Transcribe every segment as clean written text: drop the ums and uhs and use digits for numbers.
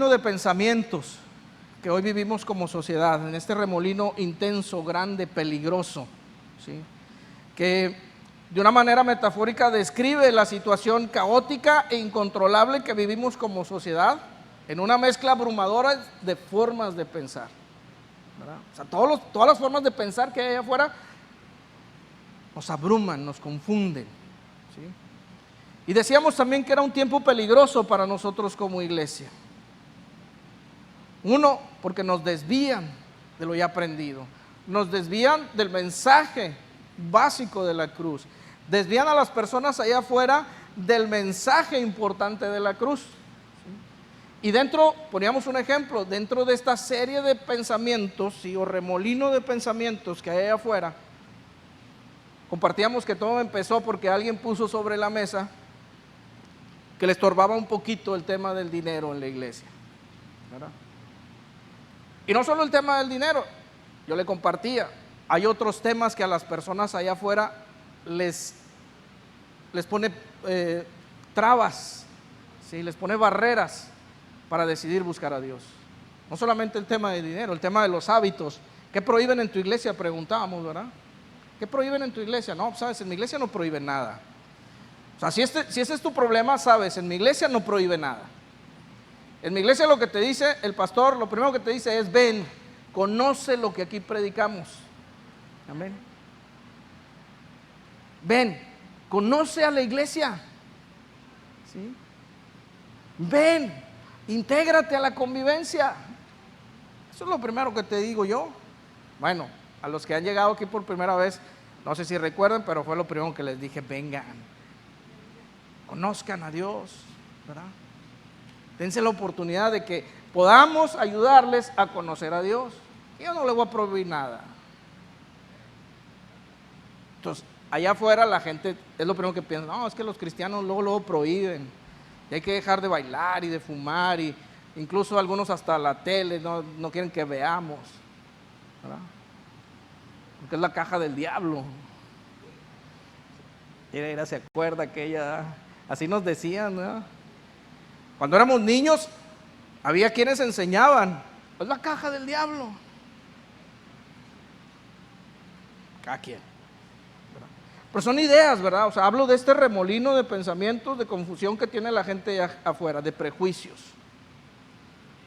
remolino de pensamientos que hoy vivimos como sociedad, en este remolino intenso, grande, peligroso, ¿sí?, que de una manera metafórica describe la situación caótica e incontrolable que vivimos como sociedad, en una mezcla abrumadora de formas de pensar, ¿verdad? O sea, todas las formas de pensar que hay allá afuera nos abruman, nos confunden, ¿sí? Y decíamos también que era un tiempo peligroso para nosotros como iglesia. Uno, porque nos desvían de lo ya aprendido, nos desvían del mensaje básico de la cruz, desvían a las personas allá afuera del mensaje importante de la cruz. Y dentro, poníamos un ejemplo, dentro de esta serie de pensamientos, ¿sí?, o remolino de pensamientos que hay allá afuera, compartíamos que todo empezó porque alguien puso sobre la mesa que le estorbaba un poquito el tema del dinero en la iglesia, ¿verdad? Y no solo el tema del dinero, yo le compartía, hay otros temas que a las personas allá afuera les pone trabas, ¿sí?, les pone barreras para decidir buscar a Dios. No solamente el tema de dinero, el tema de los hábitos. ¿Qué prohíben en tu iglesia?, preguntábamos, ¿verdad? ¿Qué prohíben en tu iglesia? No, sabes, en mi iglesia no prohíben nada. O sea, si ese es tu problema, sabes, en mi iglesia no prohíbe nada. En mi iglesia lo que te dice el pastor, lo primero que te dice es: ven, conoce lo que aquí predicamos. Amén. Ven, conoce a la iglesia, ¿sí? Ven, intégrate a la convivencia. Eso es lo primero que te digo yo. Bueno, a los que han llegado aquí por primera vez, no sé si recuerdan, pero fue lo primero que les dije: vengan, conozcan a Dios, ¿verdad? Dense la oportunidad de que podamos ayudarles a conocer a Dios. Yo no les voy a prohibir nada. Entonces, allá afuera la gente es lo primero que piensa: no, es que los cristianos luego prohíben, y hay que dejar de bailar y de fumar, y incluso algunos hasta la tele no quieren que veamos, ¿verdad? Porque es la caja del diablo. Mira, se acuerda aquella, así nos decían, ¿no? Cuando éramos niños, había quienes enseñaban: es la caja del diablo. Cada quien, ¿verdad? Pero son ideas, ¿verdad? O sea, hablo de este remolino de pensamientos, de confusión que tiene la gente allá afuera, de prejuicios.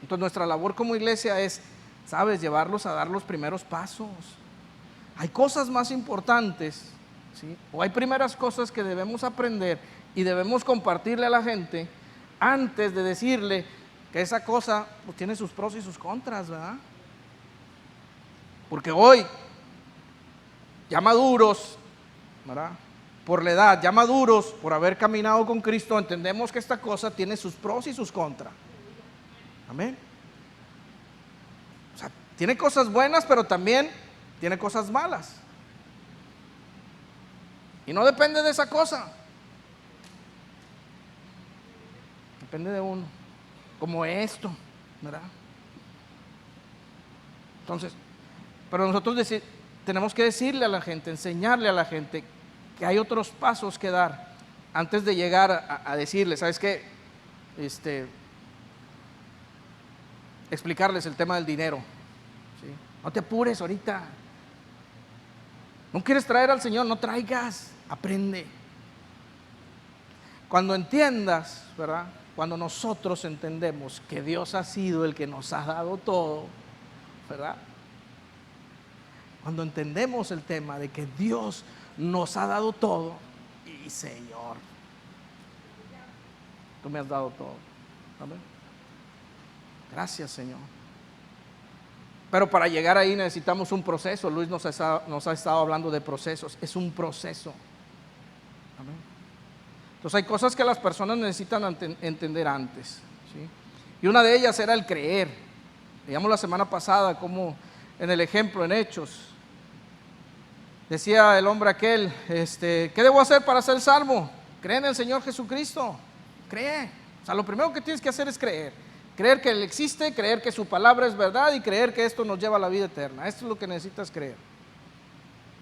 Entonces nuestra labor como iglesia es, ¿sabes?, llevarlos a dar los primeros pasos. Hay cosas más importantes, ¿sí?, o hay primeras cosas que debemos aprender y debemos compartirle a la gente antes de decirle que esa cosa pues tiene sus pros y sus contras, ¿verdad? Porque hoy, ya maduros, ¿verdad?, por la edad, ya maduros, por haber caminado con Cristo, entendemos que esta cosa tiene sus pros y sus contras. Amén. O sea, tiene cosas buenas, pero también tiene cosas malas. Y no depende de esa cosa. Depende de uno. Como esto, ¿verdad? Entonces, pero nosotros tenemos que decirle a la gente, enseñarle a la gente que hay otros pasos que dar antes de llegar a decirle, ¿sabes qué? Explicarles el tema del dinero, ¿sí? No te apures ahorita. ¿No quieres traer al Señor? No traigas, aprende. Cuando entiendas, ¿verdad?, cuando nosotros entendemos que Dios ha sido el que nos ha dado todo, ¿verdad? Cuando entendemos el tema de que Dios nos ha dado todo, y Señor, tú me has dado todo. Amén. Gracias, Señor. Pero para llegar ahí necesitamos un proceso. Luis nos ha estado hablando de procesos. Es un proceso. Amén. Entonces hay cosas que las personas necesitan entender antes, ¿sí? Y una de ellas era el creer. Veíamos la semana pasada como en el ejemplo, en Hechos, decía el hombre aquel, ¿qué debo hacer para ser salvo? Cree en el Señor Jesucristo. Cree. O sea, lo primero que tienes que hacer es creer. Creer que Él existe, creer que su palabra es verdad y creer que esto nos lleva a la vida eterna. Esto es lo que necesitas creer.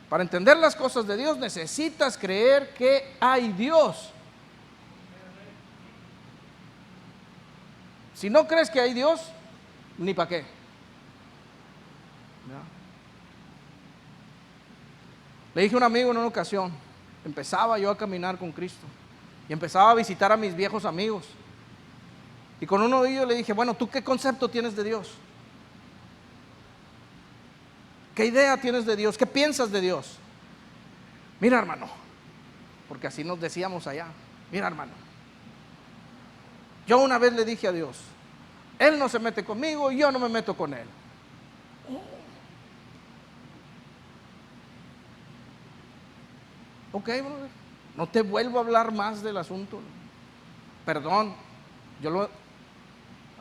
Para entender las cosas de Dios necesitas creer que hay Dios. Si no crees que hay Dios, ni para qué. ¿Ya? Le dije a un amigo en una ocasión, empezaba yo a caminar con Cristo y empezaba a visitar a mis viejos amigos. Y con uno de ellos le dije, bueno, ¿tú qué concepto tienes de Dios? ¿Qué idea tienes de Dios? ¿Qué piensas de Dios? Mira, hermano, porque así nos decíamos allá. Mira, hermano, yo una vez le dije a Dios, Él no se mete conmigo y yo no me meto con Él. Ok, brother, no te vuelvo a hablar más del asunto. Perdón,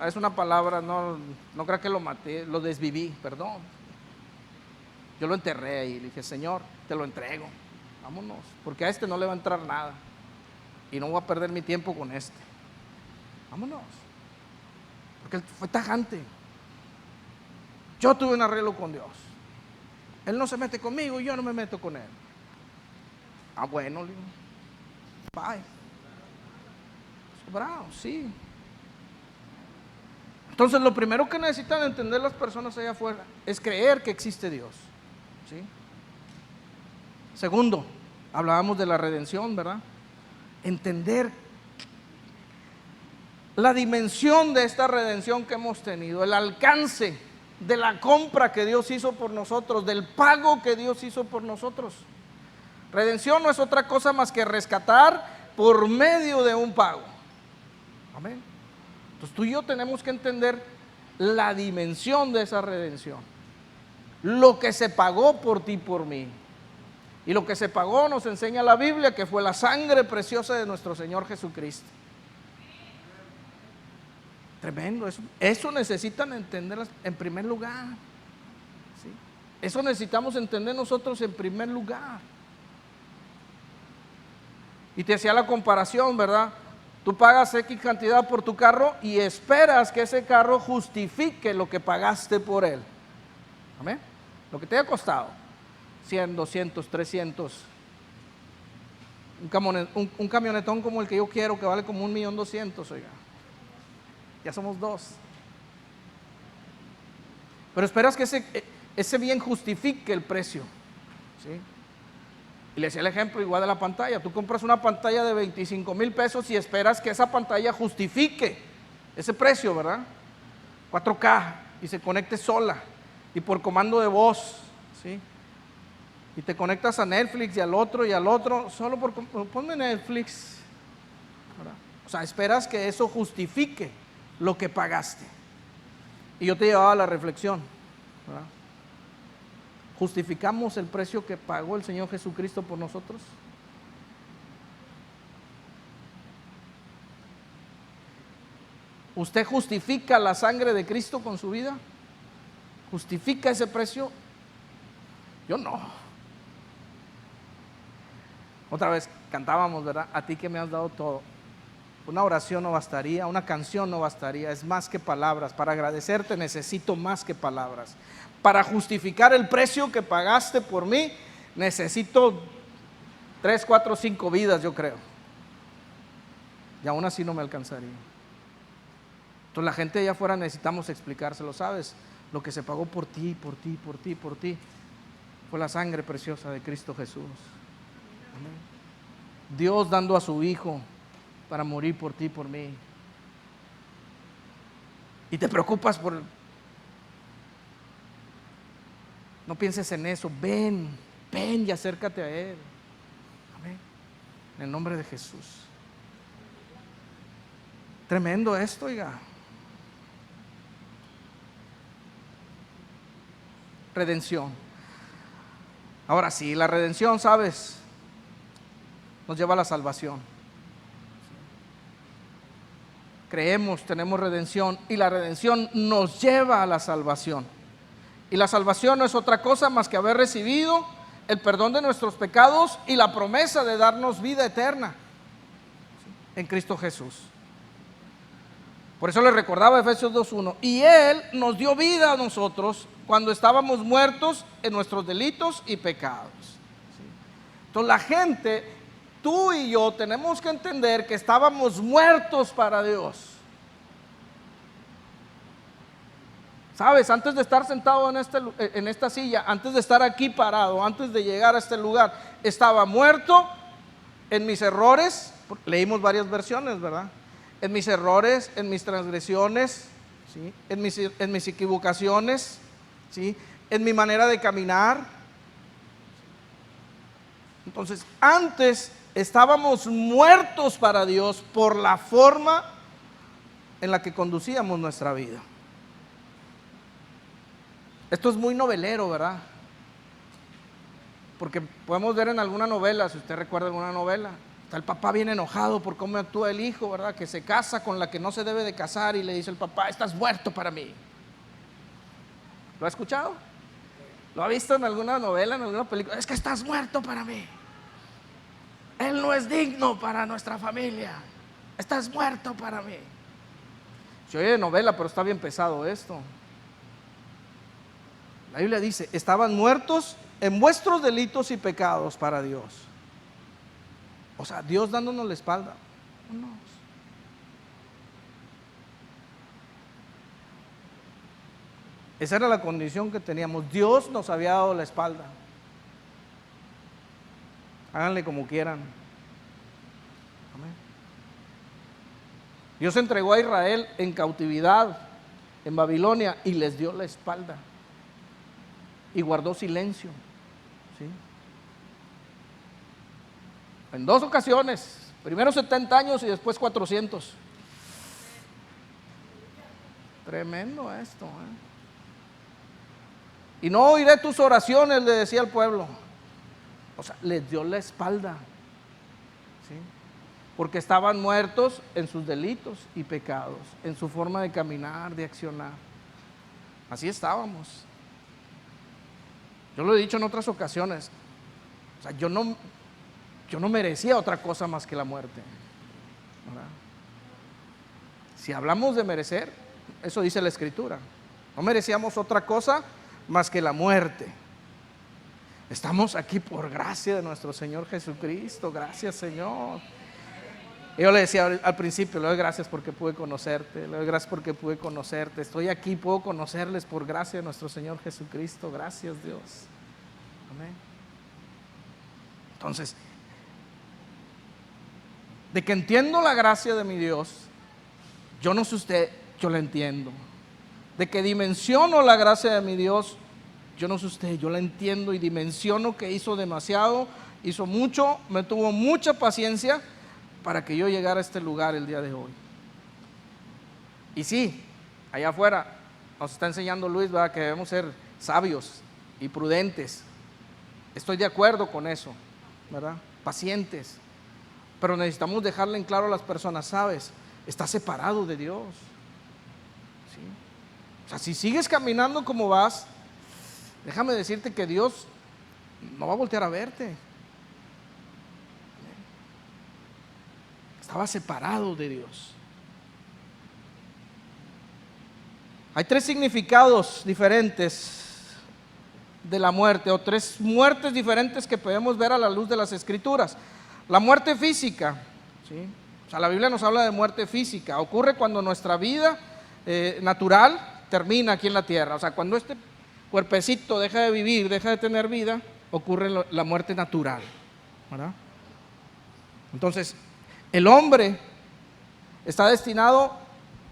es una palabra, no creo que lo maté, lo desviví, perdón. Yo lo enterré ahí, le dije, Señor, te lo entrego, vámonos, porque a este no le va a entrar nada y no voy a perder mi tiempo con este. Vámonos, porque él fue tajante. Yo tuve un arreglo con Dios, Él no se mete conmigo y yo no me meto con Él. Ah, bueno, le digo, bye. Bravo, sí. Entonces lo primero que necesitan entender las personas allá afuera es creer que existe Dios, ¿sí? Segundo, hablábamos de la redención, ¿verdad? Entender la dimensión de esta redención que hemos tenido, el alcance de la compra que Dios hizo por nosotros, del pago que Dios hizo por nosotros. Redención no es otra cosa más que rescatar por medio de un pago. Amén. Entonces tú y yo tenemos que entender la dimensión de esa redención, lo que se pagó por ti y por mí. Y lo que se pagó nos enseña la Biblia que fue la sangre preciosa de nuestro Señor Jesucristo. Tremendo, eso necesitan entender en primer lugar, ¿sí? Eso necesitamos entender nosotros en primer lugar. Y te hacía la comparación, ¿verdad? Tú pagas X cantidad por tu carro y esperas que ese carro justifique lo que pagaste por él. ¿Amén? Lo que te haya costado. 100, 200, 300. Un camionetón como el que yo quiero, que vale como 1.200.000, oiga. Ya somos dos. Pero esperas que ese bien justifique el precio, ¿sí? Y le decía el ejemplo igual de la pantalla. Tú compras una pantalla de 25,000 pesos y esperas que esa pantalla justifique ese precio, ¿verdad? 4K y se conecte sola y por comando de voz, ¿sí? Y te conectas a Netflix y al otro, solo por ponme Netflix, ¿verdad? O sea, esperas que eso justifique lo que pagaste. Y yo te llevaba a la reflexión, ¿verdad? ¿Justificamos el precio que pagó el Señor Jesucristo por nosotros? ¿Usted justifica la sangre de Cristo con su vida? ¿Justifica ese precio? Yo no. Otra vez cantábamos, ¿verdad? A ti que me has dado todo. Una oración no bastaría, una canción no bastaría, es más que palabras. Para agradecerte necesito más que palabras. Para justificar el precio que pagaste por mí, necesito 3, 4, 5 vidas, yo creo. Y aún así no me alcanzaría. Entonces la gente allá afuera necesitamos explicárselo, ¿sabes? Lo que se pagó por ti, por ti, por ti, por ti, fue la sangre preciosa de Cristo Jesús. Amén. Dios dando a su Hijo para morir por ti y por mí. Y te preocupas por... No pienses en eso, ven y acércate a Él. Amén. En el nombre de Jesús. Tremendo esto, oiga. Redención. Ahora sí, la redención, ¿sabes? Nos lleva a la salvación. Creemos, tenemos redención y la redención nos lleva a la salvación. Y la salvación no es otra cosa más que haber recibido el perdón de nuestros pecados y la promesa de darnos vida eterna en Cristo Jesús. Por eso le recordaba Efesios 2:1, y Él nos dio vida a nosotros cuando estábamos muertos en nuestros delitos y pecados. Entonces la gente, tú y yo, tenemos que entender que estábamos muertos para Dios. Sabes, antes de estar sentado en esta silla, antes de estar aquí parado, antes de llegar a este lugar, estaba muerto en mis errores. Leímos varias versiones, ¿verdad? En mis errores, en mis transgresiones, ¿sí? En mis equivocaciones, ¿sí? En mi manera de caminar. Entonces, antes estábamos muertos para Dios por la forma en la que conducíamos nuestra vida. Esto es muy novelero, ¿verdad? Porque podemos ver en alguna novela, si usted recuerda alguna novela, está el papá bien enojado por cómo actúa el hijo, ¿verdad? Que se casa con la que no se debe de casar y le dice el papá: estás muerto para mí. ¿Lo ha escuchado? ¿Lo ha visto en alguna novela, en alguna película? Es que estás muerto para mí. Él no es digno para nuestra familia. Estás muerto para mí. Se oye de novela, pero está bien pesado esto. La Biblia dice: estaban muertos en vuestros delitos y pecados para Dios. O sea, Dios dándonos la espalda. No. Esa era la condición que teníamos. Dios nos había dado la espalda. Háganle como quieran. Amén. Dios entregó a Israel en cautividad en Babilonia y les dio la espalda y guardó silencio, ¿sí? En dos ocasiones, primero 70 años y después 400. Tremendo esto, ¿eh? Y no oiré tus oraciones, le decía al pueblo. O sea, les dio la espalda, ¿sí? Porque estaban muertos en sus delitos y pecados, en su forma de caminar, de accionar. Así estábamos. Yo lo he dicho en otras ocasiones. O sea, yo no merecía otra cosa más que la muerte, ¿verdad? Si hablamos de merecer, eso dice la Escritura. No merecíamos otra cosa más que la muerte. Estamos aquí por gracia de nuestro Señor Jesucristo. Gracias, Señor. Yo le decía al principio: le doy gracias porque pude conocerte, le doy gracias porque pude conocerte. Estoy aquí, puedo conocerles por gracia de nuestro Señor Jesucristo. Gracias, Dios. Amén. Entonces, de que entiendo la gracia de mi Dios, yo no sé usted, yo la entiendo. De que dimensiono la gracia de mi Dios, yo no sé usted, yo la entiendo y dimensiono que hizo demasiado, hizo mucho, me tuvo mucha paciencia para que yo llegara a este lugar el día de hoy. Y sí, allá afuera nos está enseñando Luis, ¿verdad?, que debemos ser sabios y prudentes. Estoy de acuerdo con eso, ¿verdad? Pacientes. Pero necesitamos dejarle en claro a las personas: sabes, estás separado de Dios, ¿sí? O sea, si sigues caminando como vas, déjame decirte que Dios no va a voltear a verte. Estaba separado de Dios. Hay tres significados diferentes de la muerte, o tres muertes diferentes que podemos ver a la luz de las Escrituras. La muerte física, ¿sí? O sea, la Biblia nos habla de muerte física. Ocurre cuando nuestra vida natural termina aquí en la tierra. O sea, cuando este cuerpecito deja de vivir, deja de tener vida, ocurre la muerte natural, ¿verdad? Entonces, el hombre está destinado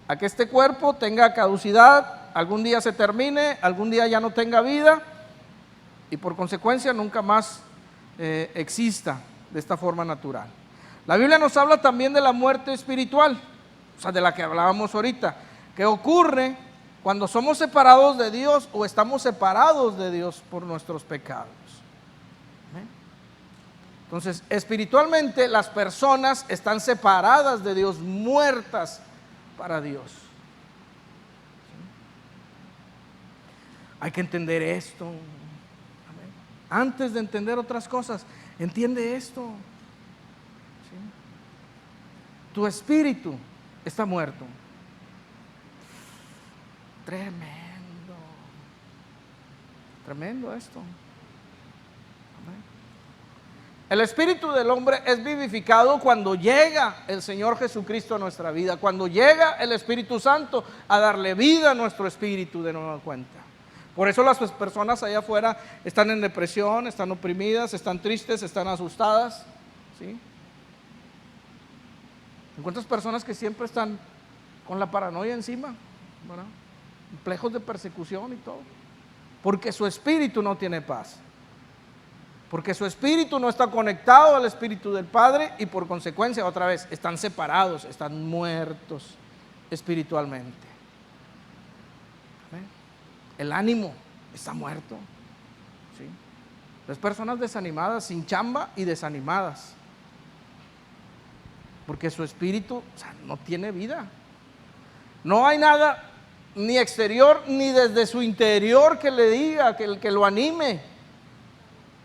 a que este cuerpo tenga caducidad, algún día se termine, algún día ya no tenga vida y por consecuencia nunca más exista de esta forma natural. La Biblia nos habla también de la muerte espiritual, o sea, de la que hablábamos ahorita, que ocurre cuando somos separados de Dios o estamos separados de Dios por nuestros pecados. Entonces, espiritualmente las personas están separadas de Dios, muertas para Dios. Hay que entender esto. Antes de entender otras cosas, entiende esto. ¿Sí? Tu espíritu está muerto. Tremendo. Tremendo esto. El espíritu del hombre es vivificado cuando llega el Señor Jesucristo a nuestra vida, cuando llega el Espíritu Santo a darle vida a nuestro espíritu de nueva cuenta. Por eso las personas allá afuera están en depresión, están oprimidas, están tristes, están asustadas, ¿sí? Encuentras personas que siempre están con la paranoia encima, ¿verdad? Complejos de persecución y todo, porque su espíritu no tiene paz. Porque su espíritu no está conectado al espíritu del Padre y por consecuencia, otra vez, están separados, están muertos espiritualmente. ¿Ven? El ánimo está muerto. ¿Sí? Las personas desanimadas, sin chamba y desanimadas. Porque su espíritu, o sea, no tiene vida. No hay nada, ni exterior, ni desde su interior que le diga, que lo anime,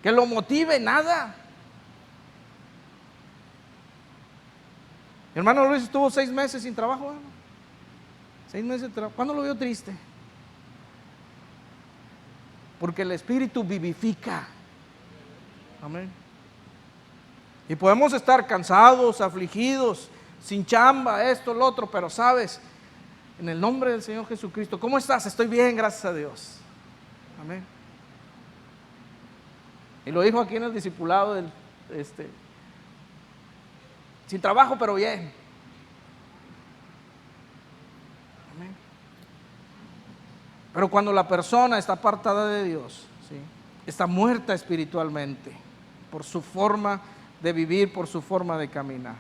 que lo motive, nada. Mi hermano Luis estuvo 6 meses sin trabajo, ¿no? 6 meses de trabajo. ¿Cuándo lo vio triste? Porque el Espíritu vivifica. Amén. Y podemos estar cansados, afligidos, sin chamba, esto, lo otro, pero sabes, en el nombre del Señor Jesucristo, ¿cómo estás? Estoy bien, gracias a Dios. Amén. Y lo dijo aquí en el discipulado sin trabajo, pero bien. Amén. Pero cuando la persona está apartada de Dios, ¿sí?, está muerta espiritualmente por su forma de vivir, por su forma de caminar.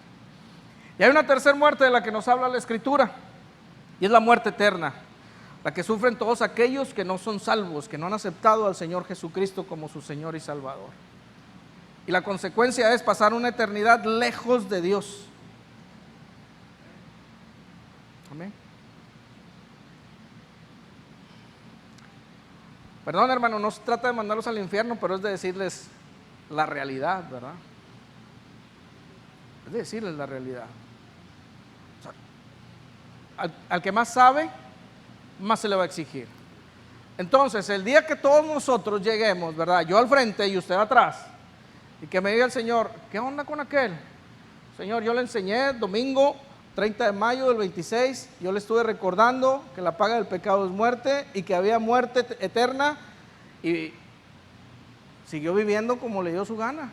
Y hay una tercera muerte de la que nos habla la Escritura, y es la muerte eterna, la que sufren todos aquellos que no son salvos, que no han aceptado al Señor Jesucristo como su Señor y Salvador. Y la consecuencia es pasar una eternidad lejos de Dios. Amén. Perdón, hermano, no se trata de mandarlos al infierno, pero es de decirles la realidad, ¿verdad? Es de decirles la realidad. O sea, al que más sabe, más se le va a exigir. Entonces, el día que todos nosotros lleguemos, ¿verdad?, yo al frente y usted atrás, y que me diga el Señor, ¿qué onda con aquel? Señor, yo le enseñé domingo 30 de mayo del 26, yo le estuve recordando que la paga del pecado es muerte y que había muerte eterna, y siguió viviendo como le dio su gana.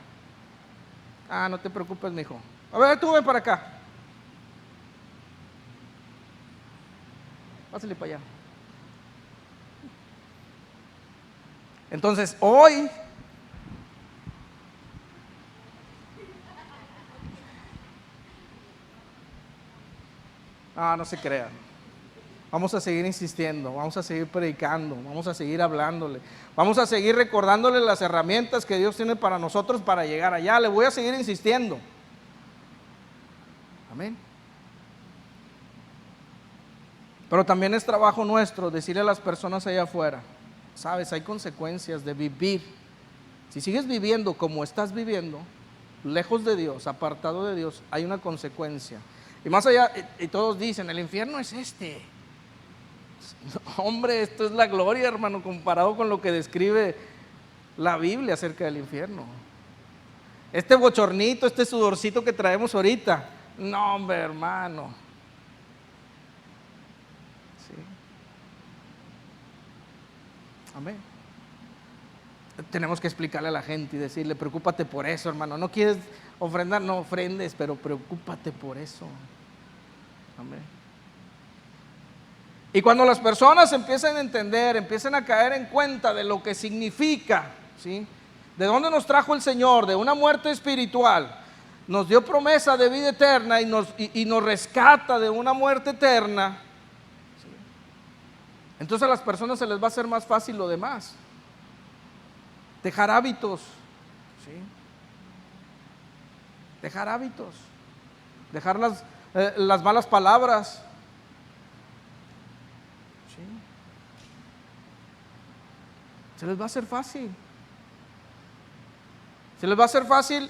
Ah, no te preocupes, mijo. A ver, tú ven para acá. Pásale para allá. Entonces, hoy no se crean. Vamos a seguir insistiendo, vamos a seguir predicando, vamos a seguir hablándole, vamos a seguir recordándole las herramientas que Dios tiene para nosotros para llegar allá. Le voy a seguir insistiendo. Amén. Pero también es trabajo nuestro decirle a las personas allá afuera, sabes, hay consecuencias de vivir. Si sigues viviendo como estás viviendo, lejos de Dios, apartado de Dios, hay una consecuencia. Y más allá, y todos dicen, el infierno es este. No, hombre, esto es la gloria, hermano, comparado con lo que describe la Biblia acerca del infierno. Este bochornito, este sudorcito que traemos ahorita, no, hombre, hermano. Sí. Amén. Tenemos que explicarle a la gente y decirle, preocúpate por eso, hermano. No quieres ofrendar, no ofrendes, pero preocúpate por eso. Amén. Y cuando las personas empiezan a entender, empiezan a caer en cuenta de lo que significa, ¿sí?, de dónde nos trajo el Señor, de una muerte espiritual, nos dio promesa de vida eterna y nos rescata de una muerte eterna, ¿sí?, entonces a las personas se les va a hacer más fácil lo demás. Dejar hábitos, ¿sí?, dejar hábitos, dejar las malas palabras. ¿Sí? Se les va a hacer fácil. Se les va a hacer fácil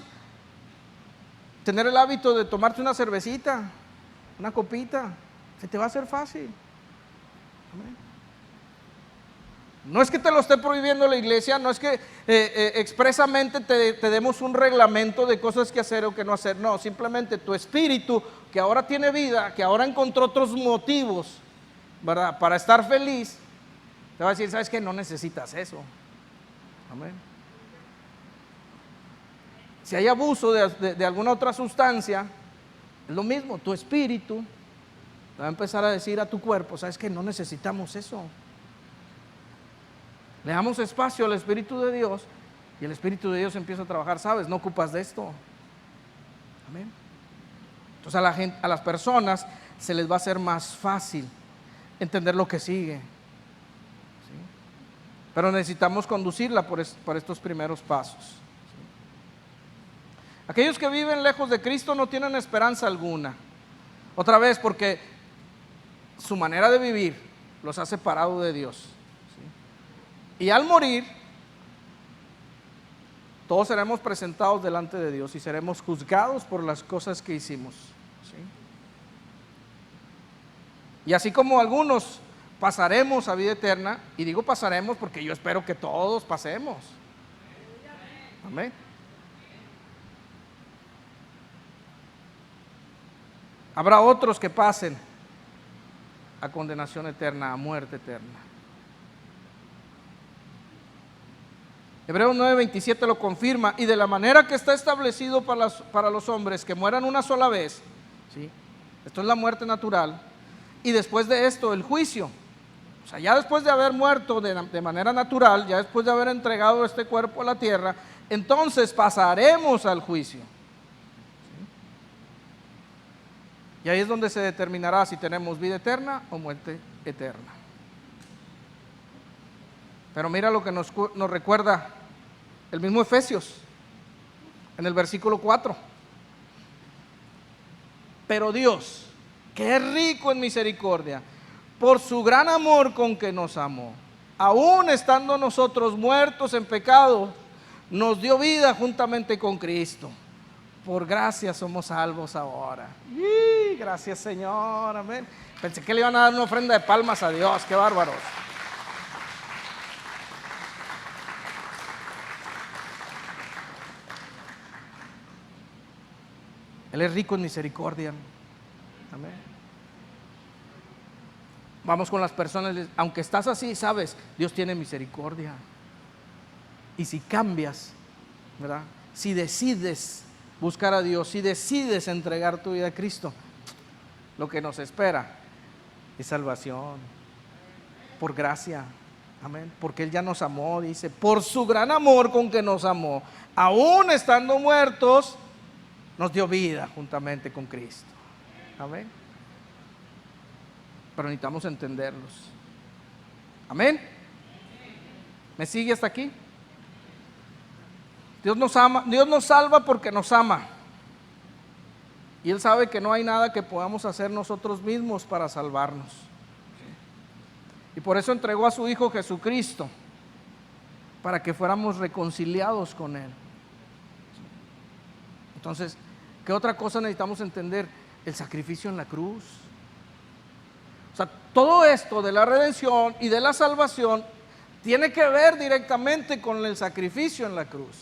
tener el hábito de tomarte una cervecita, una copita. Se te va a hacer fácil. Amén. No es que te lo esté prohibiendo la iglesia, no es que expresamente te demos un reglamento de cosas que hacer o que no hacer. No, simplemente tu espíritu, que ahora tiene vida, que ahora encontró otros motivos, ¿verdad?, para estar feliz, te va a decir, ¿sabes qué? No necesitas eso. Amén. Si hay abuso de alguna otra sustancia, es lo mismo, tu espíritu va a empezar a decir a tu cuerpo, ¿sabes qué? No necesitamos eso. Le damos espacio al Espíritu de Dios y el Espíritu de Dios empieza a trabajar, ¿sabes? No ocupas de esto. Amén. Entonces a las personas se les va a hacer más fácil entender lo que sigue. ¿Sí? Pero necesitamos conducirla por estos primeros pasos. ¿Sí? Aquellos que viven lejos de Cristo no tienen esperanza alguna. Otra vez, porque su manera de vivir los ha separado de Dios. Y al morir, todos seremos presentados delante de Dios y seremos juzgados por las cosas que hicimos. ¿Sí? Y así como algunos pasaremos a vida eterna, y digo pasaremos porque yo espero que todos pasemos. Amén. Habrá otros que pasen a condenación eterna, a muerte eterna. Hebreos 9:27 lo confirma, y de la manera que está establecido para los hombres que mueran una sola vez, ¿sí? Esto es la muerte natural, y después de esto el juicio. O sea, ya después de haber muerto de manera natural, ya después de haber entregado este cuerpo a la tierra, entonces pasaremos al juicio. ¿Sí? Y ahí es donde se determinará si tenemos vida eterna o muerte eterna. Pero mira lo que nos recuerda el mismo Efesios, en el versículo 4. Pero Dios, que es rico en misericordia, por su gran amor con que nos amó, aun estando nosotros muertos en pecado, nos dio vida juntamente con Cristo. Por gracia somos salvos ahora. Gracias, Señor, amén. Pensé que le iban a dar una ofrenda de palmas a Dios, qué bárbaros. Él es rico en misericordia. Amén. Vamos con las personas, aunque estás así, sabes, Dios tiene misericordia. Y si cambias, ¿verdad?, si decides buscar a Dios, si decides entregar tu vida a Cristo, lo que nos espera es salvación, por gracia. Amén. Porque Él ya nos amó, dice, por su gran amor con que nos amó, aún estando muertos, nos dio vida juntamente con Cristo. Amén. Pero necesitamos entenderlos. Amén. ¿Me sigue hasta aquí? Dios nos ama, Dios nos salva porque nos ama. Y Él sabe que no hay nada que podamos hacer nosotros mismos para salvarnos. Y por eso entregó a su Hijo Jesucristo, para que fuéramos reconciliados con Él. Entonces, ¿qué otra cosa necesitamos entender? El sacrificio en la cruz. O sea, todo esto de la redención y de la salvación tiene que ver directamente con el sacrificio en la cruz.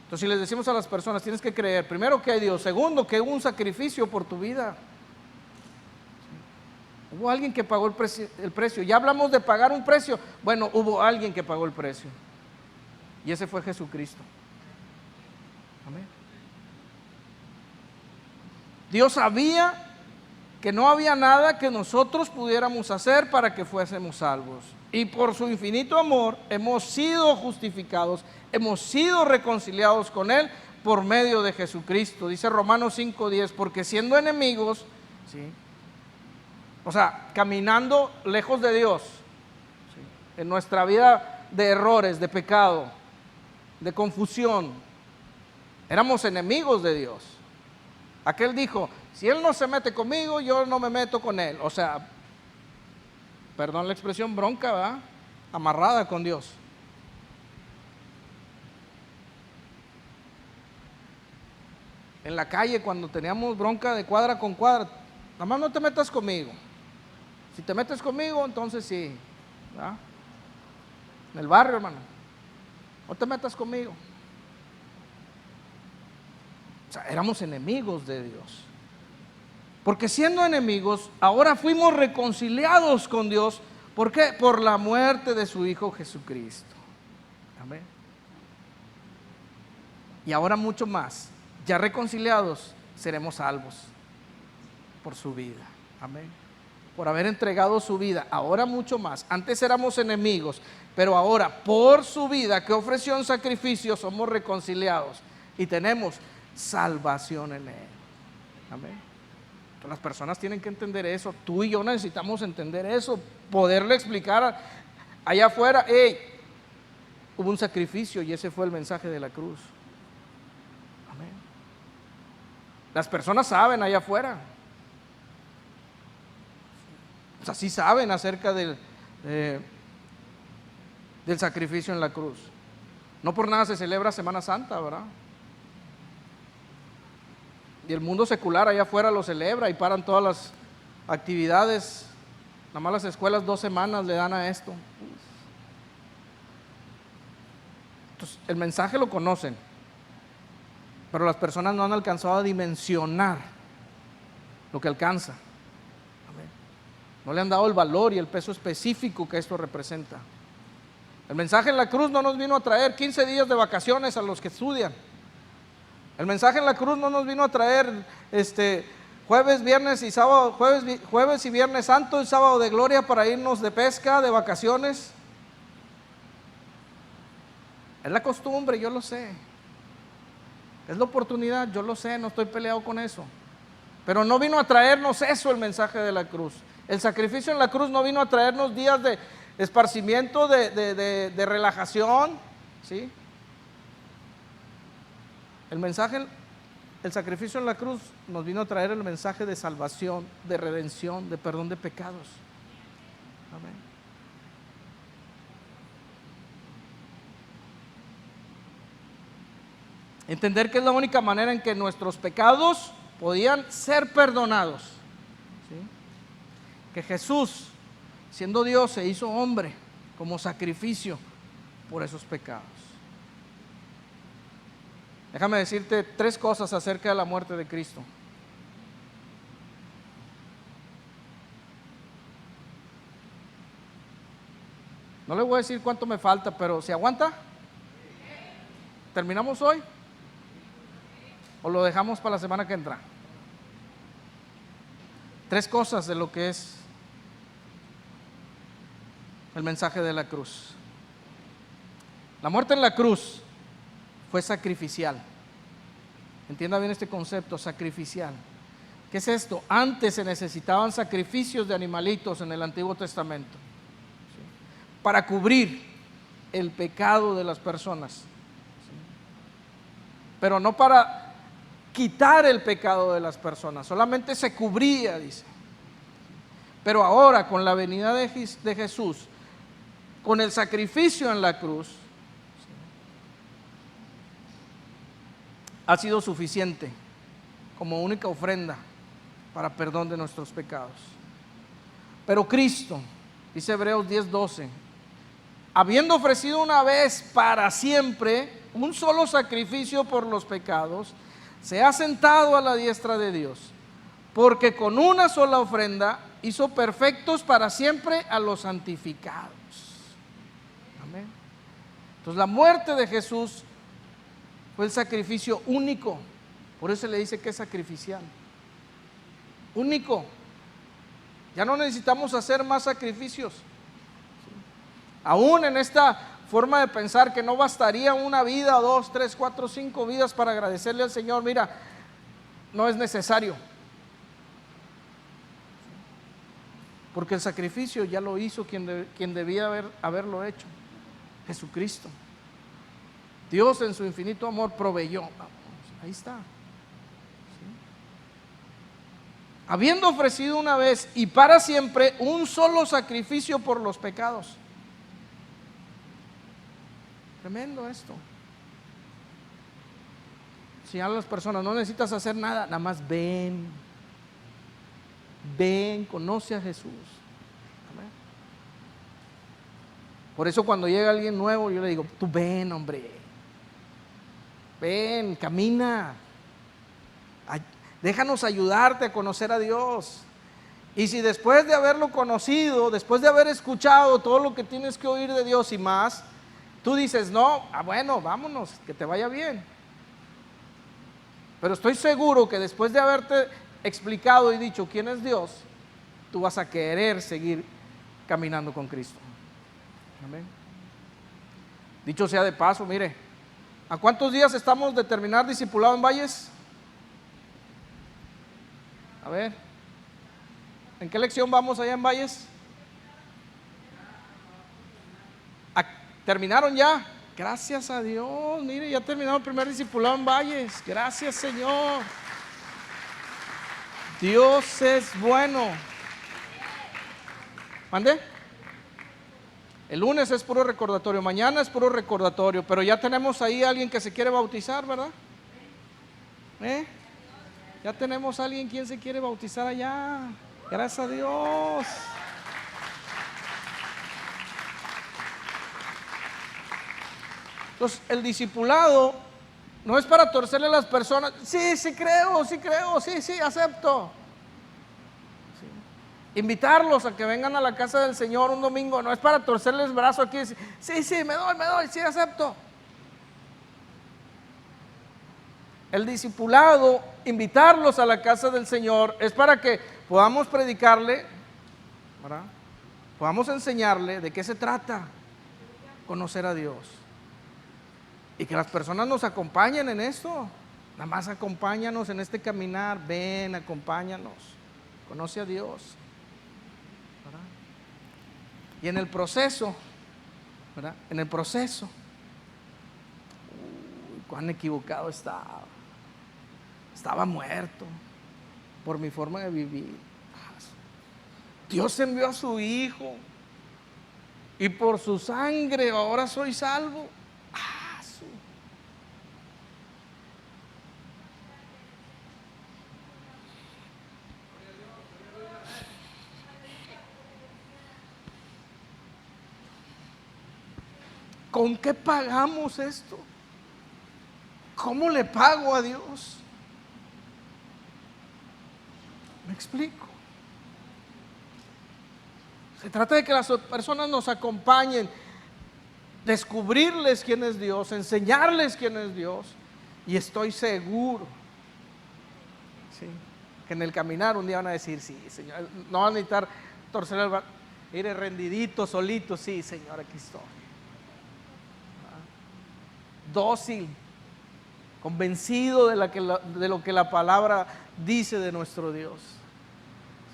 Entonces, si les decimos a las personas, tienes que creer, primero, que hay Dios, segundo, que hubo un sacrificio por tu vida. Hubo alguien que pagó el precio. Ya hablamos de pagar un precio. Bueno, hubo alguien que pagó el precio. Y ese fue Jesucristo. Amén. Dios sabía que no había nada que nosotros pudiéramos hacer para que fuésemos salvos. Y por su infinito amor hemos sido justificados, hemos sido reconciliados con Él por medio de Jesucristo. Dice Romanos 5:10, porque siendo enemigos, ¿sí?, o sea, caminando lejos de Dios, ¿sí?, en nuestra vida de errores, de pecado, de confusión, éramos enemigos de Dios. Aquel dijo, si Él no se mete conmigo, yo no me meto con Él. O sea, perdón la expresión, bronca, ¿verdad?, amarrada con Dios. En la calle, cuando teníamos bronca de cuadra con cuadra, nada más no te metas conmigo. Si te metes conmigo, entonces sí, ¿verdad? En el barrio, hermano, no te metas conmigo. O sea, éramos enemigos de Dios. Porque siendo enemigos, ahora fuimos reconciliados con Dios. ¿Por qué? Por la muerte de su Hijo Jesucristo. Amén. Y ahora mucho más, ya reconciliados, seremos salvos por su vida. Amén. Por haber entregado su vida, ahora mucho más. Antes éramos enemigos, pero ahora por su vida que ofreció un sacrificio, somos reconciliados y tenemos salvación en Él. Amén. Entonces, las personas tienen que entender eso. Tú y yo necesitamos entender eso, poderle explicar allá afuera, hey, hubo un sacrificio y ese fue el mensaje de la cruz. Amén. Las personas saben allá afuera. O sea, sí saben acerca del sacrificio en la cruz. No por nada se celebra Semana Santa, ¿verdad? Y el mundo secular allá afuera lo celebra y paran todas las actividades. Nada más las escuelas 2 semanas le dan a esto. Entonces, el mensaje lo conocen, pero las personas no han alcanzado a dimensionar lo que alcanza. No le han dado el valor y el peso específico que esto representa. El mensaje en la cruz no nos vino a traer 15 días de vacaciones a los que estudian. El mensaje en la cruz no nos vino a traer jueves, viernes y sábado, jueves y viernes santo y sábado de gloria para irnos de pesca, de vacaciones. Es la costumbre, yo lo sé. Es la oportunidad, yo lo sé, no estoy peleado con eso. Pero no vino a traernos eso el mensaje de la cruz. El sacrificio en la cruz no vino a traernos días de esparcimiento, de relajación, ¿sí? El mensaje, el sacrificio en la cruz nos vino a traer el mensaje de salvación, de redención, de perdón de pecados. Amén. Entender que es la única manera en que nuestros pecados podían ser perdonados, ¿sí? Que Jesús, siendo Dios, se hizo hombre como sacrificio por esos pecados. Déjame decirte 3 cosas acerca de la muerte de Cristo. No le voy a decir cuánto me falta, pero ¿se aguanta? ¿Terminamos hoy? ¿O lo dejamos para la semana que entra? 3 cosas de lo que es el mensaje de la cruz. La muerte en la cruz fue sacrificial. Entienda bien este concepto, sacrificial. ¿Qué es esto? Antes se necesitaban sacrificios de animalitos en el Antiguo Testamento, ¿sí? Para cubrir el pecado de las personas, ¿sí? Pero no para quitar el pecado de las personas, solamente se cubría, dice. Pero ahora, con la venida de Jesús, con el sacrificio en la cruz, ha sido suficiente como única ofrenda para perdón de nuestros pecados. Pero Cristo, dice Hebreos 10:12, habiendo ofrecido una vez para siempre un solo sacrificio por los pecados, se ha sentado a la diestra de Dios, porque con una sola ofrenda hizo perfectos para siempre a los santificados. Amén. Entonces la muerte de Jesús fue el sacrificio único. Por eso se le dice que es sacrificial. Único. Ya no necesitamos hacer más sacrificios. Aún en esta forma de pensar que no bastaría una vida, 2, 3, 4, 5 vidas para agradecerle al Señor, mira, no es necesario. Porque el sacrificio ya lo hizo quien debía haberlo hecho, Jesucristo. Dios en su infinito amor proveyó. Ahí está. ¿Sí? Habiendo ofrecido una vez y para siempre un solo sacrificio por los pecados. Tremendo esto. Si a las personas no necesitas hacer nada, nada más ven, conoce a Jesús. Por eso cuando llega alguien nuevo, yo le digo, tú ven, hombre, ven, camina, déjanos ayudarte a conocer a Dios. Y si después de haberlo conocido, después de haber escuchado todo lo que tienes que oír de Dios y más, tú dices, no, bueno, vámonos, que te vaya bien. Pero estoy seguro que después de haberte explicado y dicho quién es Dios, tú vas a querer seguir caminando con Cristo. Amén. Dicho sea de paso, mire, ¿a cuántos días estamos de terminar discipulado en Valles? A ver, ¿en qué lección vamos allá en Valles? ¿Terminaron ya? Gracias a Dios, mire, ya terminó el primer discipulado en Valles. Gracias, Señor. Dios es bueno. ¿Mande? El lunes es puro recordatorio, mañana es puro recordatorio, pero ya tenemos ahí a alguien que se quiere bautizar, ¿verdad? Ya tenemos a alguien quien se quiere bautizar allá. Gracias a Dios. Entonces, el discipulado no es para torcerle a las personas. Sí creo, sí, acepto. Sí. Invitarlos a que vengan a la casa del Señor un domingo, no es para torcerles el brazo aquí. Sí, me doy, sí, acepto. El discipulado, invitarlos a la casa del Señor, es para que podamos predicarle, ¿verdad? Podamos enseñarle de qué se trata conocer a Dios. Y que las personas nos acompañen en esto. Nada más acompáñanos en este caminar. Ven, acompáñanos. Conoce a Dios, ¿verdad? Y en el proceso, ¿verdad? En el proceso, cuán equivocado estaba. Estaba muerto por mi forma de vivir. Dios envió a su Hijo y por su sangre ahora soy salvo. ¿Con qué pagamos esto? ¿Cómo le pago a Dios? ¿Me explico? Se trata de que las personas nos acompañen, descubrirles quién es Dios, enseñarles quién es Dios. Y estoy seguro, ¿sí?, que en el caminar un día van a decir, sí, Señor, no van a necesitar torcer el brazo, ir rendidito, solito, sí, Señor, aquí estoy. Dócil, convencido de lo que la palabra dice de nuestro Dios.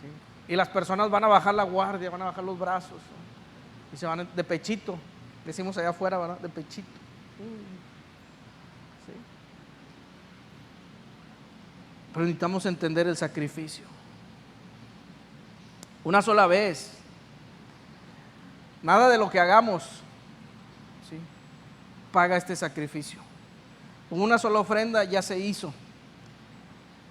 ¿Sí? Y las personas van a bajar la guardia, van a bajar los brazos, ¿no? Y se van de pechito, decimos allá afuera, ¿verdad? De pechito. ¿Sí? Pero necesitamos entender el sacrificio. Una sola vez, nada de lo que hagamos, ¿sí?, paga este sacrificio. Con una sola ofrenda ya se hizo.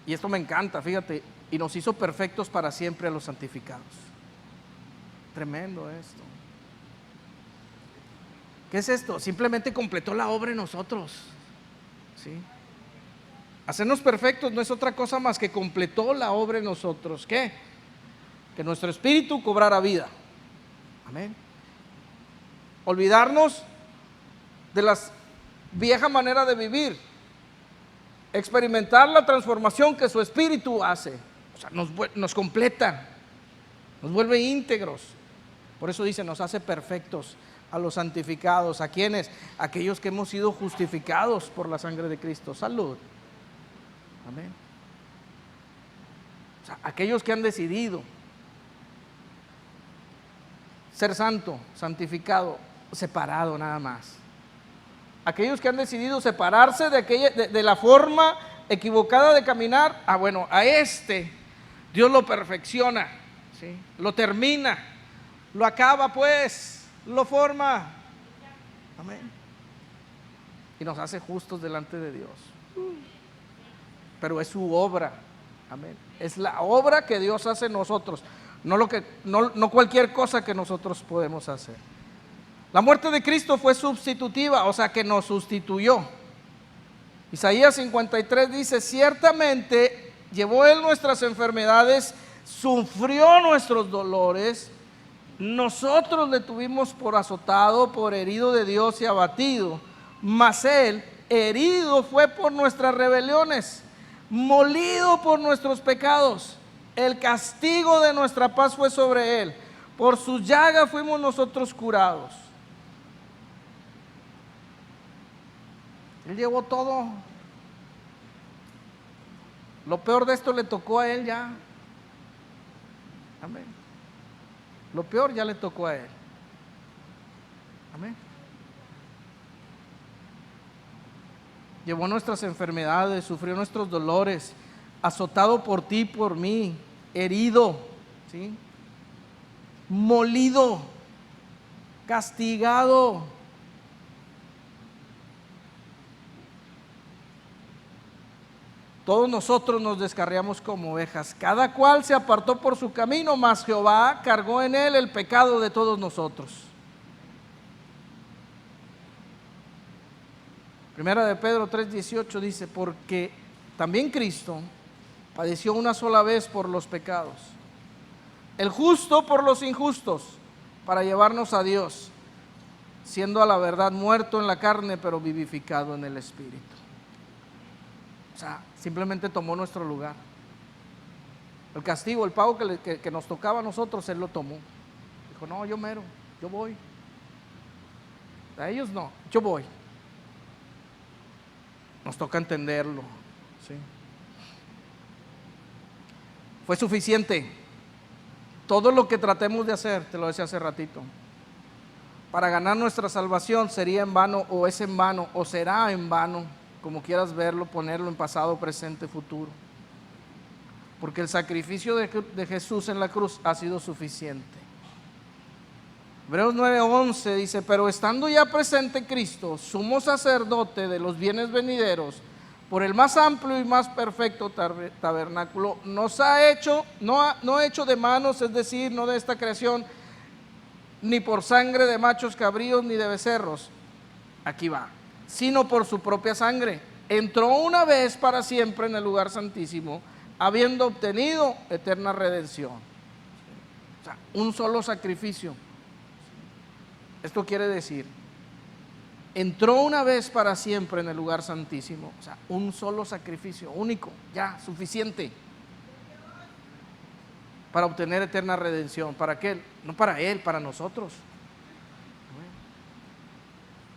Y esto me encanta, fíjate, y nos hizo perfectos para siempre a los santificados. Tremendo esto. ¿Qué es esto? Simplemente completó la obra en nosotros. ¿Sí? Hacernos perfectos no es otra cosa más que completó la obra en nosotros. ¿Qué? Que nuestro espíritu cobrara vida. Amén. Olvidarnos de la vieja manera de vivir, experimentar la transformación que su espíritu hace. O sea, nos completa, nos vuelve íntegros. Por eso dice, nos hace perfectos a los santificados. ¿A quiénes? Aquellos que hemos sido justificados por la sangre de Cristo. Salud. Amén. O sea, aquellos que han decidido ser santo, santificado, separado nada más. Aquellos que han decidido separarse de la forma equivocada de caminar, bueno, a Dios lo perfecciona, ¿sí?, lo termina, lo acaba, pues, lo forma. Amén. Y nos hace justos delante de Dios. Pero es su obra. Amén. Es la obra que Dios hace en nosotros, no cualquier cosa que nosotros podemos hacer. La muerte de Cristo fue sustitutiva, o sea que nos sustituyó. Isaías 53 dice, ciertamente llevó Él nuestras enfermedades, sufrió nuestros dolores, nosotros le tuvimos por azotado, por herido de Dios y abatido, mas Él herido fue por nuestras rebeliones, molido por nuestros pecados. El castigo de nuestra paz fue sobre Él, por sus llagas fuimos nosotros curados. Él llevó todo. Lo peor de esto le tocó a Él ya. Amén. Lo peor ya le tocó a Él. Amén. Llevó nuestras enfermedades, sufrió nuestros dolores, azotado por ti, por mí, herido, ¿sí? Molido, castigado. Todos nosotros nos descarriamos como ovejas, cada cual se apartó por su camino, mas Jehová cargó en él el pecado de todos nosotros. Primera de Pedro 3:18 dice, porque también Cristo padeció una sola vez por los pecados, el justo por los injustos, para llevarnos a Dios, siendo a la verdad muerto en la carne, pero vivificado en el Espíritu. O sea, simplemente tomó nuestro lugar. El castigo, el pago que nos tocaba a nosotros, Él lo tomó. Dijo, no, yo mero, yo voy. A ellos no, yo voy. Nos toca entenderlo, ¿sí? Fue suficiente. Todo lo que tratemos de hacer, te lo decía hace ratito, para ganar nuestra salvación sería en vano, o es en vano, o será en vano, como quieras verlo, ponerlo en pasado, presente, futuro. Porque el sacrificio de Jesús en la cruz ha sido suficiente. Hebreos 9:11 dice, pero estando ya presente Cristo, sumo sacerdote de los bienes venideros, por el más amplio y más perfecto tabernáculo, nos ha hecho, no hecho de manos, es decir, no de esta creación, ni por sangre de machos cabríos, ni de becerros, aquí va, sino por su propia sangre. Entró una vez para siempre en el lugar santísimo, habiendo obtenido eterna redención. O sea, un solo sacrificio. Esto quiere decir, entró una vez para siempre en el lugar santísimo. O sea, un solo sacrificio, único, ya, suficiente, para obtener eterna redención. ¿Para qué? No para Él, para nosotros.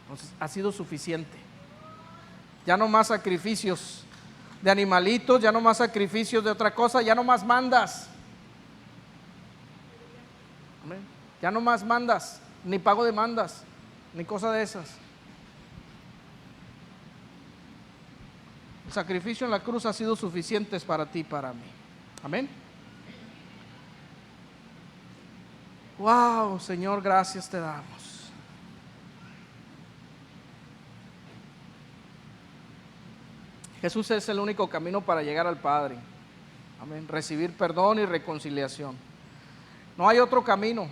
Entonces, ha sido suficiente. Ya no más sacrificios de animalitos, ya no más sacrificios de otra cosa, ya no más mandas. Amén. Ya no más mandas, ni pago de mandas, ni cosa de esas. El sacrificio en la cruz ha sido suficiente para ti y para mí. Amén. Wow, Señor, gracias te damos. Jesús es el único camino para llegar al Padre. Amén. Recibir perdón y reconciliación. No hay otro camino.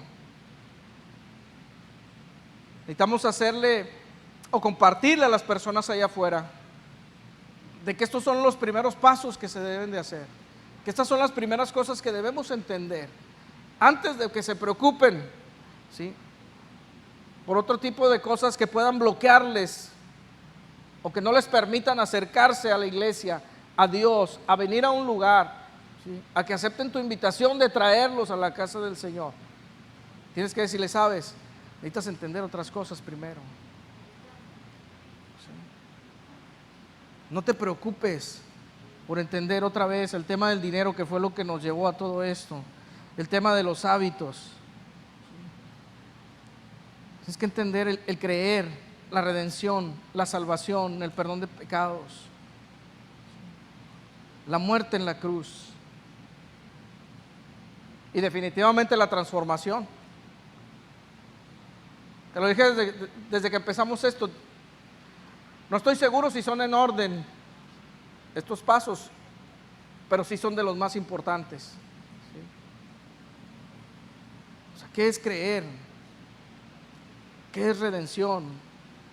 Necesitamos hacerle o compartirle a las personas allá afuera de que estos son los primeros pasos que se deben de hacer. Que estas son las primeras cosas que debemos entender antes de que se preocupen, ¿sí?, por otro tipo de cosas que puedan bloquearles o que no les permitan acercarse a la iglesia, a Dios, a venir a un lugar, ¿sí?, a que acepten tu invitación de traerlos a la casa del Señor. Tienes que decirle, sabes, necesitas entender otras cosas primero. ¿Sí? No te preocupes por entender otra vez el tema del dinero, que fue lo que nos llevó a todo esto, el tema de los hábitos. ¿Sí? Tienes que entender el creer, la redención, la salvación, el perdón de pecados, la muerte en la cruz y definitivamente la transformación. Te lo dije desde que empezamos esto. No estoy seguro si son en orden estos pasos, pero sí son de los más importantes. ¿Sí? O sea, ¿qué es creer? ¿Qué es redención?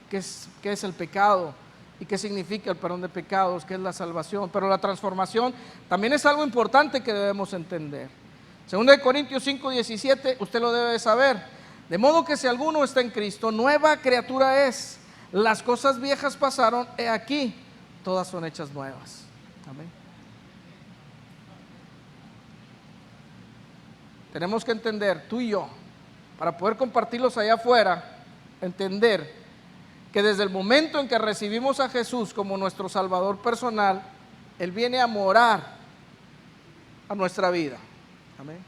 ¿Qué es el pecado? ¿Y qué significa el perdón de pecados? ¿Qué es la salvación? Pero la transformación también es algo importante que debemos entender. 2 Corintios 5:17, usted lo debe saber. De modo que si alguno está en Cristo, nueva criatura es. Las cosas viejas pasaron, he aquí, todas son hechas nuevas. Amén. Tenemos que entender, tú y yo, para poder compartirlos allá afuera, entender que desde el momento en que recibimos a Jesús como nuestro Salvador personal, Él viene a morar a nuestra vida. Amén.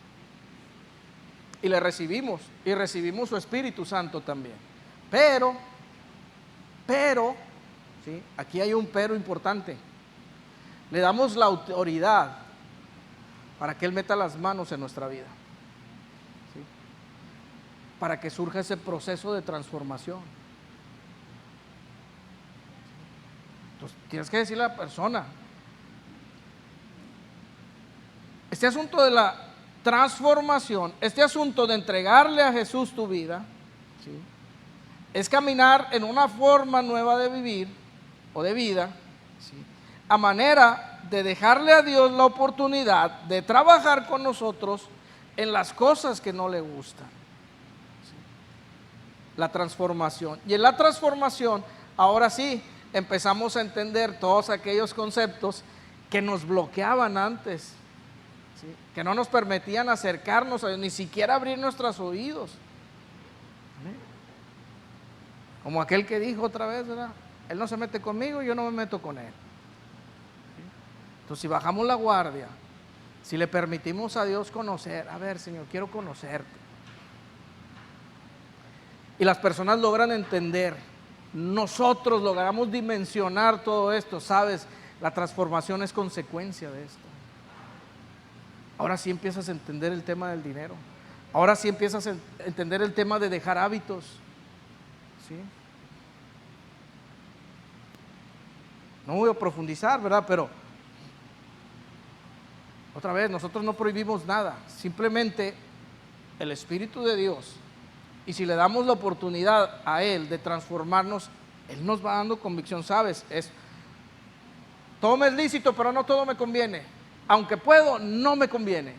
Y le recibimos, y recibimos su Espíritu Santo también. Pero, ¿sí? Aquí hay un pero importante. Le damos la autoridad para que Él meta las manos en nuestra vida, ¿sí? Para que surja ese proceso de transformación. Entonces tienes que decirle a la persona, este asunto de la transformación, este asunto de entregarle a Jesús tu vida, ¿sí? Es caminar en una forma nueva de vivir o de vida, ¿sí? A manera de dejarle a Dios la oportunidad de trabajar con nosotros en las cosas que no le gustan, ¿sí? La transformación. Y en la transformación, ahora sí, empezamos a entender todos aquellos conceptos que nos bloqueaban antes, ¿sí? Que no nos permitían acercarnos a Dios, ni siquiera abrir nuestros oídos. ¿Sí? Como aquel que dijo otra vez, ¿verdad? Él no se mete conmigo, yo no me meto con él. ¿Sí? Entonces, si bajamos la guardia, si le permitimos a Dios conocer, a ver, Señor, quiero conocerte. Y las personas logran entender, nosotros logramos dimensionar todo esto, ¿sabes? La transformación es consecuencia de esto. Ahora sí empiezas a entender el tema del dinero. Ahora sí empiezas a entender el tema de dejar hábitos, ¿sí? No voy a profundizar, ¿verdad? Pero otra vez, nosotros no prohibimos nada, simplemente el Espíritu de Dios, y si le damos la oportunidad a Él de transformarnos, Él nos va dando convicción, ¿sabes? Todo me es lícito, pero no todo me conviene. Aunque puedo, no me conviene.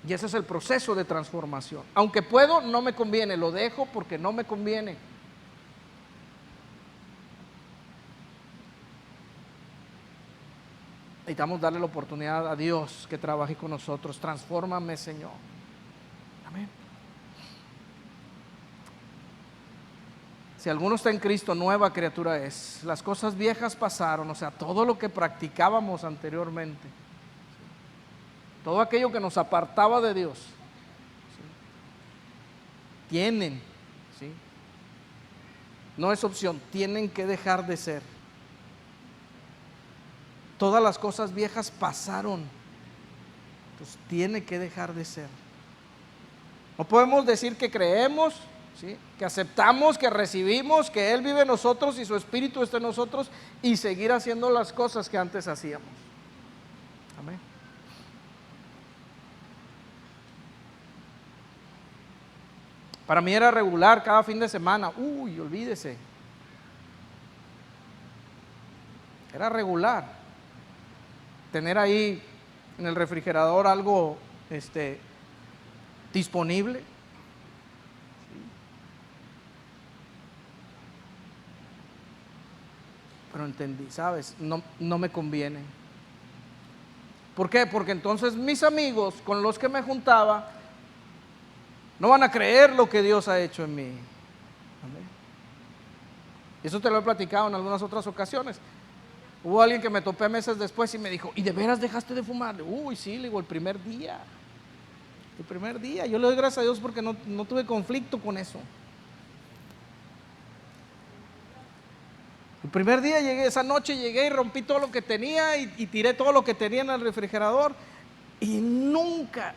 Y ese es el proceso de transformación. Aunque puedo, no me conviene, lo dejo porque no me conviene. Necesitamos darle la oportunidad a Dios que trabaje con nosotros. Transfórmame, Señor. Amén. Si alguno está en Cristo, nueva criatura es. Las cosas viejas pasaron, o sea, todo lo que practicábamos anteriormente, todo aquello que nos apartaba de Dios, ¿sí? Tienen, ¿sí? No es opción, tienen que dejar de ser. Todas las cosas viejas pasaron, entonces tiene que dejar de ser. No podemos decir que creemos, ¿sí? Que aceptamos, que recibimos, que Él vive en nosotros y su Espíritu está en nosotros y seguir haciendo las cosas que antes hacíamos. Amén. Para mí era regular cada fin de semana. Uy, olvídese. Era regular tener ahí en el refrigerador algo disponible. ¿Sí? Pero entendí, ¿sabes? No me conviene. ¿Por qué? Porque entonces mis amigos con los que me juntaba no van a creer lo que Dios ha hecho en mí. ¿Amén? Eso te lo he platicado en algunas otras ocasiones. Hubo alguien que me topé meses después y me dijo, ¿y de veras dejaste de fumar? Uy, sí, le digo, el primer día. El primer día. Yo le doy gracias a Dios porque no tuve conflicto con eso. El primer día llegué, esa noche llegué y rompí todo lo que tenía y tiré todo lo que tenía en el refrigerador. Y nunca,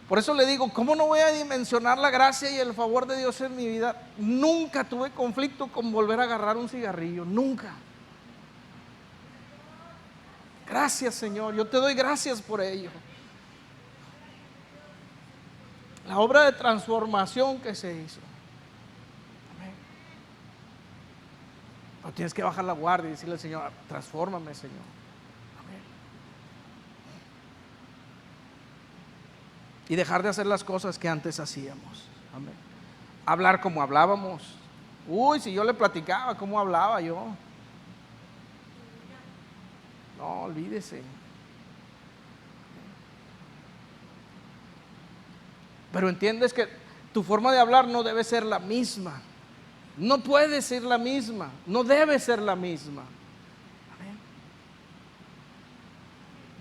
por eso le digo, ¿cómo no voy a dimensionar la gracia y el favor de Dios en mi vida? Nunca tuve conflicto con volver a agarrar un cigarrillo, nunca. Gracias, Señor, yo te doy gracias por ello. La obra de transformación que se hizo. Amén. Pero tienes que bajar la guardia y decirle al Señor: transfórmame, Señor. Amén. Y dejar de hacer las cosas que antes hacíamos. Amén. Hablar como hablábamos. Uy, si yo le platicaba cómo hablaba yo. No, olvídese. Pero entiendes que tu forma de hablar no debe ser la misma. No puede ser la misma. No debe ser la misma. Amén.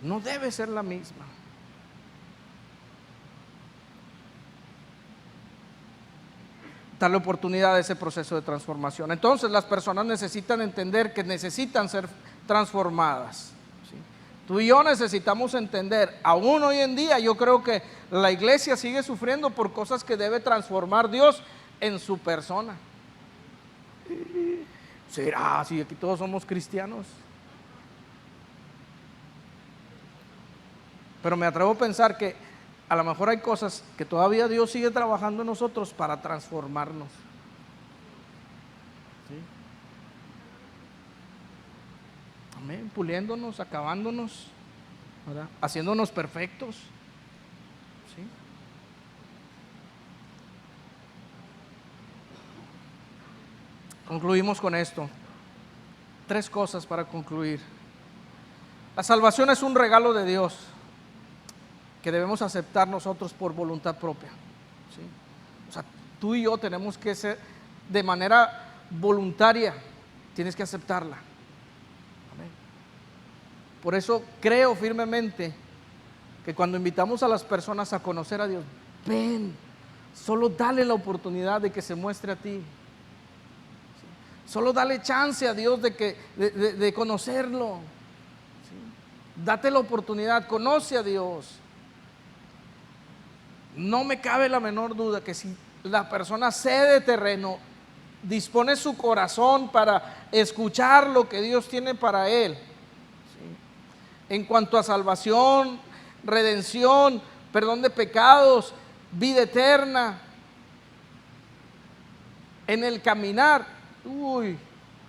No debe ser la misma. Darle oportunidad a ese proceso de transformación. Entonces las personas necesitan entender que necesitan ser transformadas. ¿Sí? Tú y yo necesitamos entender, aún hoy en día yo creo que la iglesia sigue sufriendo por cosas que debe transformar Dios en su persona. ¿Será si aquí todos somos cristianos? Pero me atrevo a pensar que a lo mejor hay cosas que todavía Dios sigue trabajando en nosotros para transformarnos. ¿Sí? Amén, puliéndonos, acabándonos, ¿verdad? Haciéndonos perfectos. ¿Sí? Concluimos con esto. 3 cosas para concluir. La salvación es un regalo de Dios que debemos aceptar nosotros por voluntad propia. ¿Sí? O sea, tú y yo tenemos que ser de manera voluntaria, tienes que aceptarla. Amén. Por eso creo firmemente que cuando invitamos a las personas a conocer a Dios, ven, solo dale la oportunidad de que se muestre a ti. ¿Sí? Solo dale chance a Dios de conocerlo. ¿Sí? Date la oportunidad, conoce a Dios. No me cabe la menor duda que si la persona cede terreno, dispone su corazón para escuchar lo que Dios tiene para él, ¿sí? En cuanto a salvación, redención, perdón de pecados, vida eterna, en el caminar,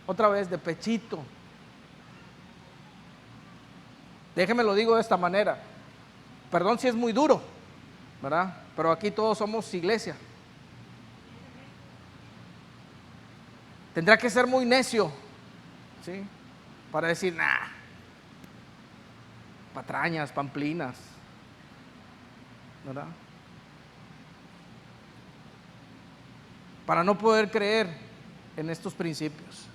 otra vez de pechito. Déjeme lo digo de esta manera, perdón si es muy duro, ¿verdad? Pero aquí todos somos iglesia. Tendrá que ser muy necio, ¿sí? Para decir, patrañas, pamplinas, ¿verdad? Para no poder creer en estos principios.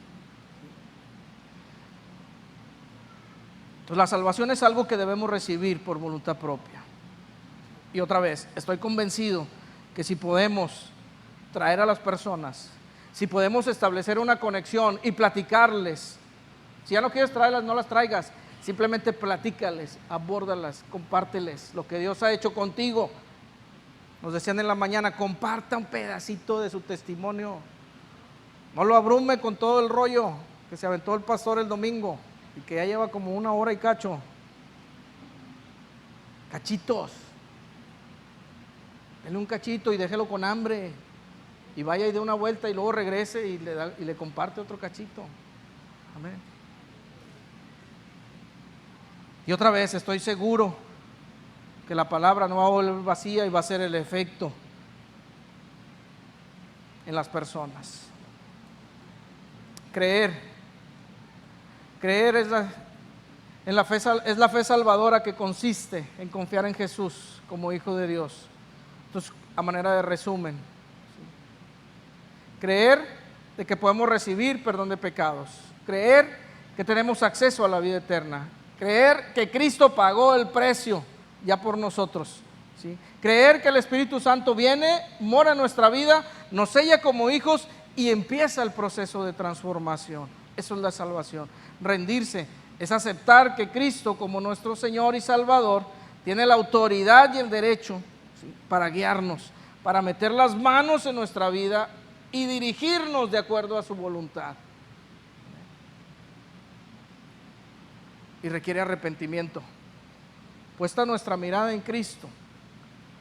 Entonces la salvación es algo que debemos recibir por voluntad propia. Y otra vez, estoy convencido que si podemos traer a las personas, si podemos establecer una conexión y platicarles, si ya no quieres traerlas, no las traigas, simplemente platícales, abórdalas, compárteles lo que Dios ha hecho contigo. Nos decían en la mañana, comparta un pedacito de su testimonio, no lo abrume con todo el rollo que se aventó el pastor el domingo y que ya lleva como 1 hora y cachitos. Dele un cachito y déjelo con hambre y vaya y dé una vuelta y luego regrese y le comparte otro cachito. Amén. Y otra vez estoy seguro que la palabra no va a volver vacía y va a ser el efecto en las personas. Creer es la fe salvadora que consiste en confiar en Jesús como Hijo de Dios. Entonces, a manera de resumen, ¿sí? Creer de que podemos recibir perdón de pecados, creer que tenemos acceso a la vida eterna, creer que Cristo pagó el precio ya por nosotros, ¿sí? Creer que el Espíritu Santo viene, mora en nuestra vida, nos sella como hijos y empieza el proceso de transformación. Eso es la salvación. Rendirse es aceptar que Cristo como nuestro Señor y Salvador tiene la autoridad y el derecho, ¿sí? Para guiarnos, para meter las manos en nuestra vida y dirigirnos de acuerdo a su voluntad. Y requiere arrepentimiento, puesta nuestra mirada en Cristo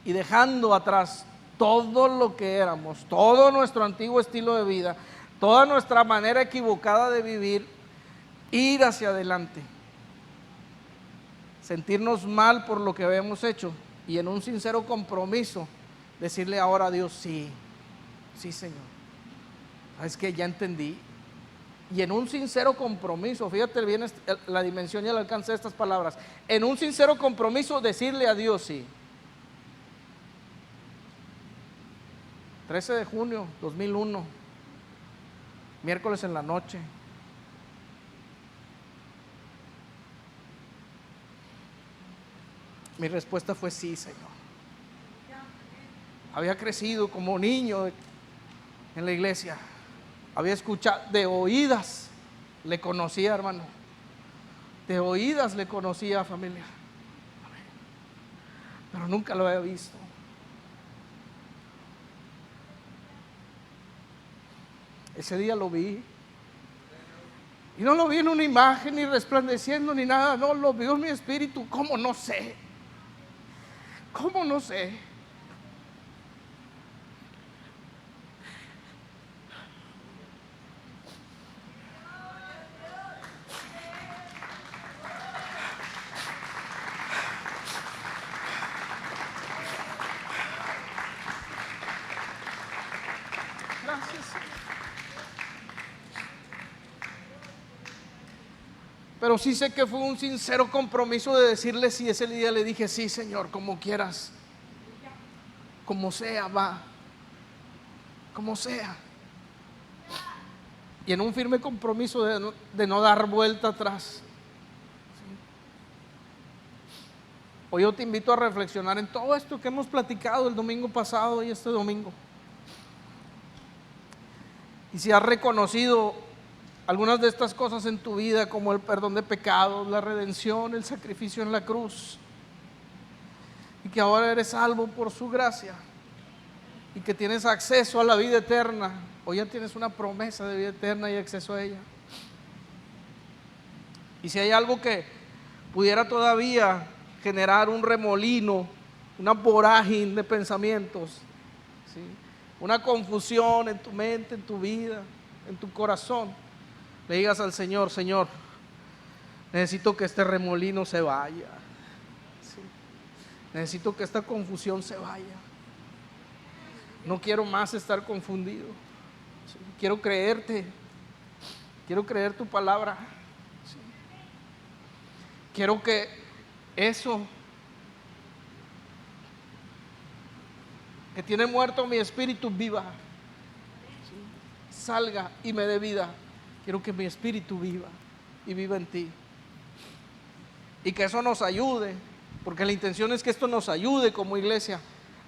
y dejando atrás todo lo que éramos, todo nuestro antiguo estilo de vida, toda nuestra manera equivocada de vivir, ir hacia adelante, sentirnos mal por lo que habíamos hecho y en un sincero compromiso decirle ahora a Dios, sí, sí Señor, es que ya entendí. Y en un sincero compromiso, fíjate bien la dimensión y el alcance de estas palabras, en un sincero compromiso decirle a Dios sí. 13 de junio 2001, miércoles en la noche. Mi respuesta fue sí, Señor. Había crecido como niño en la iglesia. Había escuchado, de oídas le conocía, hermano. De oídas le conocía, familia. Pero nunca lo había visto. Ese día lo vi. Y no lo vi en una imagen, ni resplandeciendo, ni nada. No, lo vio en mi espíritu. ¿Cómo no sé? ¿Cómo no sé? Gracias. Pero sí sé que fue un sincero compromiso de decirle sí. Ese día le dije, sí Señor, como quieras, como sea, va, como sea. Y en un firme compromiso de no dar vuelta atrás. Hoy yo te invito a reflexionar en todo esto que hemos platicado el domingo pasado y este domingo. Y si has reconocido algunas de estas cosas en tu vida, como el perdón de pecados, la redención, el sacrificio en la cruz, y que ahora eres salvo por su gracia, y que tienes acceso a la vida eterna, o ya tienes una promesa de vida eterna y acceso a ella. Y si hay algo que pudiera todavía generar un remolino, una vorágine de pensamientos, ¿sí?, una confusión en tu mente, en tu vida, en tu corazón, le digas al Señor, Señor, necesito que este remolino se vaya, ¿sí? Necesito que esta confusión se vaya. No quiero más estar confundido, ¿sí? Quiero creerte, quiero creer tu palabra, ¿sí? Quiero que eso que tiene muerto mi espíritu viva, ¿sí?, salga y me dé vida. Quiero que mi espíritu viva y viva en ti. Y que eso nos ayude, porque la intención es que esto nos ayude como iglesia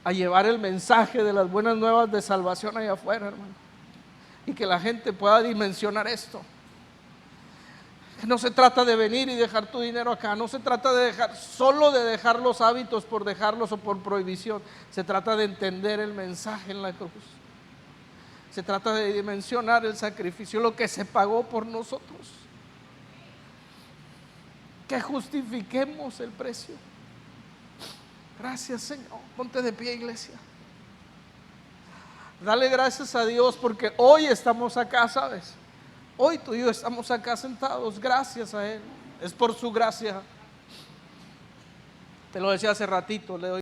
a llevar el mensaje de las buenas nuevas de salvación allá afuera, hermano. Y que la gente pueda dimensionar esto. No se trata de venir y dejar tu dinero acá, no se trata de solo de dejar los hábitos por dejarlos o por prohibición. Se trata de entender el mensaje en la cruz. Se trata de dimensionar el sacrificio, lo que se pagó por nosotros. Que justifiquemos el precio. Gracias, Señor. Ponte de pie, iglesia. Dale gracias a Dios porque hoy estamos acá, ¿sabes? Hoy tú y yo estamos acá sentados gracias a Él. Es por su gracia. Te lo decía hace ratito, le doy